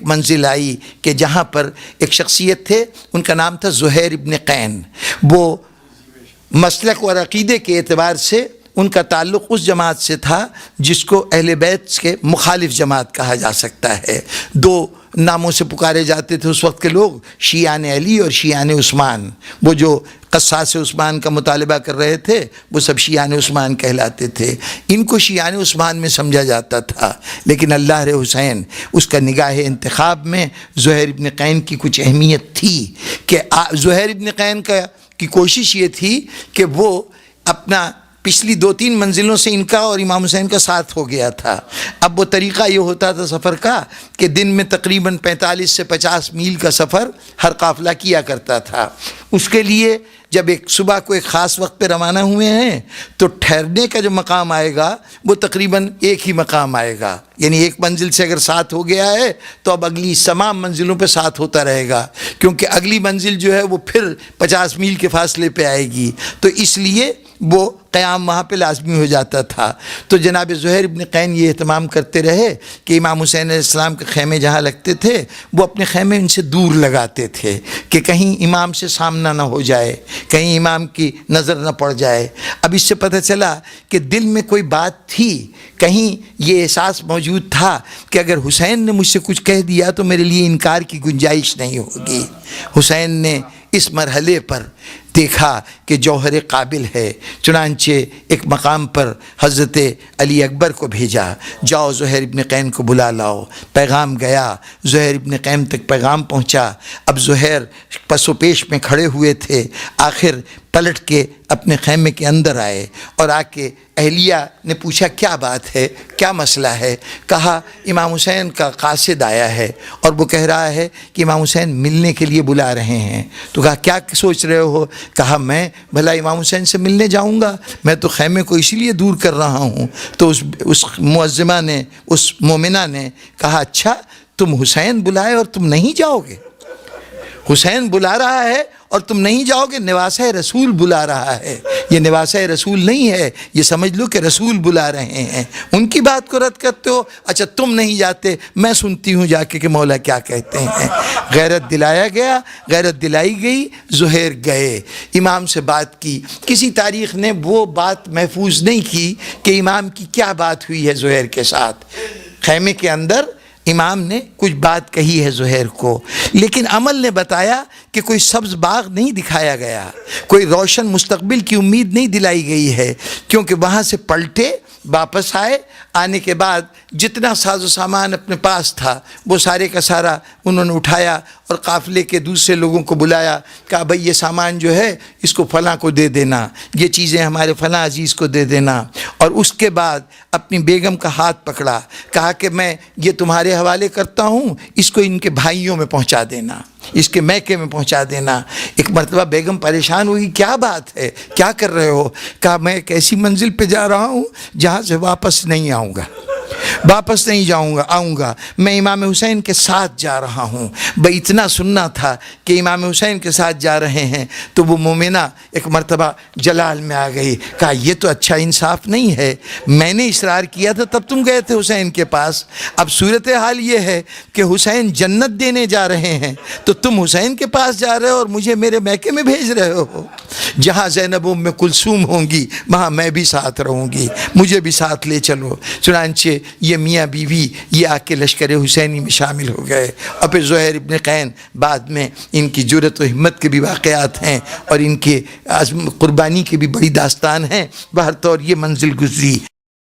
منزل آئی کہ جہاں پر ایک شخصیت تھے، ان کا نام تھا زہیر ابن قین. وہ مسلک اور عقیدے کے اعتبار سے ان کا تعلق اس جماعت سے تھا جس کو اہل بیت کے مخالف جماعت کہا جا سکتا ہے. دو ناموں سے پکارے جاتے تھے اس وقت کے لوگ، شیعان علی اور شیعان عثمان. وہ جو قصاص عثمان کا مطالبہ کر رہے تھے وہ سب شیعان عثمان کہلاتے تھے. ان کو شیعان عثمان میں سمجھا جاتا تھا، لیکن اللہ حسین اس کا نگاہ انتخاب میں زہیر ابن قین کی کچھ اہمیت تھی کہ زہیر ابن قین کی کوشش یہ تھی کہ وہ اپنا پچھلی 2-3 منزلوں سے ان کا اور امام حسین کا ساتھ ہو گیا تھا. اب وہ طریقہ یہ ہوتا تھا سفر کا کہ دن میں تقریباً 45 سے 50 میل کا سفر ہر قافلہ کیا کرتا تھا. اس کے لیے جب ایک صبح کو ایک خاص وقت پہ روانہ ہوئے ہیں تو ٹھہرنے کا جو مقام آئے گا وہ تقریباً ایک ہی مقام آئے گا. یعنی ایک منزل سے اگر ساتھ ہو گیا ہے تو اب اگلی تمام منزلوں پہ ساتھ ہوتا رہے گا، کیونکہ اگلی منزل جو ہے وہ پھر 50 میل کے فاصلے پہ آئے گی. تو اس لیے وہ قیام وہاں پہ لازمی ہو جاتا تھا. تو جناب زہیر ابن قین یہ اہتمام کرتے رہے کہ امام حسین علیہ السلام کے خیمے جہاں لگتے تھے وہ اپنے خیمے ان سے دور لگاتے تھے کہ کہیں امام سے سامنا نہ ہو جائے، کہیں امام کی نظر نہ پڑ جائے. اب اس سے پتہ چلا کہ دل میں کوئی بات تھی، کہیں یہ احساس موجود تھا کہ اگر حسین نے مجھ سے کچھ کہہ دیا تو میرے لیے انکار کی گنجائش نہیں ہوگی. حسین نے اس مرحلے پر دیکھا کہ جوہر قابل ہے، چنانچہ ایک مقام پر حضرت علی اکبر کو بھیجا، جاؤ زہیر ابن قین کو بلا لاؤ. پیغام گیا، زہیر ابن قین تک پیغام پہنچا. اب زہیر پس و پیش میں کھڑے ہوئے تھے، آخر پلٹ کے اپنے خیمے کے اندر آئے اور آ کے اہلیہ نے پوچھا کیا بات ہے، کیا مسئلہ ہے. کہا امام حسین کا قاصد آیا ہے اور وہ کہہ رہا ہے کہ امام حسین ملنے کے لیے بلا رہے ہیں. تو کہا کیا سوچ رہے ہو؟ کہا میں بھلا امام حسین سے ملنے جاؤں گا؟ میں تو خیمے کو اسی لیے دور کر رہا ہوں. تو اس معظمہ نے، اس مومنہ نے کہا اچھا تم حسین بلائے اور تم نہیں جاؤ گے؟ حسین بلا رہا ہے اور تم نہیں جاؤ گے؟ نواسہ رسول بلا رہا ہے. یہ نواسہ رسول نہیں ہے، یہ سمجھ لو کہ رسول بلا رہے ہیں. ان کی بات کو رد کرتے ہو؟ اچھا تم نہیں جاتے، میں سنتی ہوں جا کے کہ مولا کیا کہتے ہیں. غیرت دلایا گیا، غیرت دلائی گئی. زہیر گئے، امام سے بات کی. کسی تاریخ نے وہ بات محفوظ نہیں کی کہ امام کی کیا بات ہوئی ہے زہیر کے ساتھ. خیمے کے اندر امام نے کچھ بات کہی ہے زہیر کو، لیکن عمل نے بتایا کہ کوئی سبز باغ نہیں دکھایا گیا، کوئی روشن مستقبل کی امید نہیں دلائی گئی ہے. کیونکہ وہاں سے پلٹے، واپس آئے. آنے کے بعد جتنا ساز و سامان اپنے پاس تھا وہ سارے کا سارا انہوں نے اٹھایا اور قافلے کے دوسرے لوگوں کو بلایا. کہا بھئی یہ سامان جو ہے اس کو فلاں کو دے دینا، یہ چیزیں ہمارے فلاں عزیز کو دے دینا. اور اس کے بعد اپنی بیگم کا ہاتھ پکڑا، کہا کہ میں یہ تمہارے حوالے کرتا ہوں، اس کو ان کے بھائیوں میں پہنچا دینا، اس کے میکے میں پہنچا دینا. ایک مرتبہ بیگم پریشان ہوئی، کیا بات ہے، کیا کر رہے ہو؟ کہا میں ایک ایسی منزل پہ جا رہا ہوں جہاں سے واپس نہیں آؤں گا، واپس نہیں جاؤں گا، آؤں گا. میں امام حسین کے ساتھ جا رہا ہوں. بھئی اتنا سننا تھا کہ امام حسین کے ساتھ جا رہے ہیں. تو وہ مومنہ ایک مرتبہ جلال میں آ گئی. کہا یہ تو اچھا انصاف نہیں ہے، میں نے اصرار کیا تھا تب تم گئے تھے حسین کے پاس. اب صورتحال یہ ہے کہ حسین جنت دینے جا رہے ہیں تو تم حسین کے پاس جا رہے ہو اور مجھے میرے میکے میں بھیج رہے ہو. جہاں زینب ام کلثوم ہوں گی وہاں میں بھی ساتھ رہوں گی، مجھے بھی ساتھ لے چلو. چنانچہ یہ میاں بیوی یہ آ کے لشکر حسینی میں شامل ہو گئے. اور پھر زہیر ابن قین بعد میں ان کی جرأت و ہمت کے بھی واقعات ہیں اور ان کے قربانی کی بھی بڑی داستان ہیں. بہر طور یہ منزل گزری.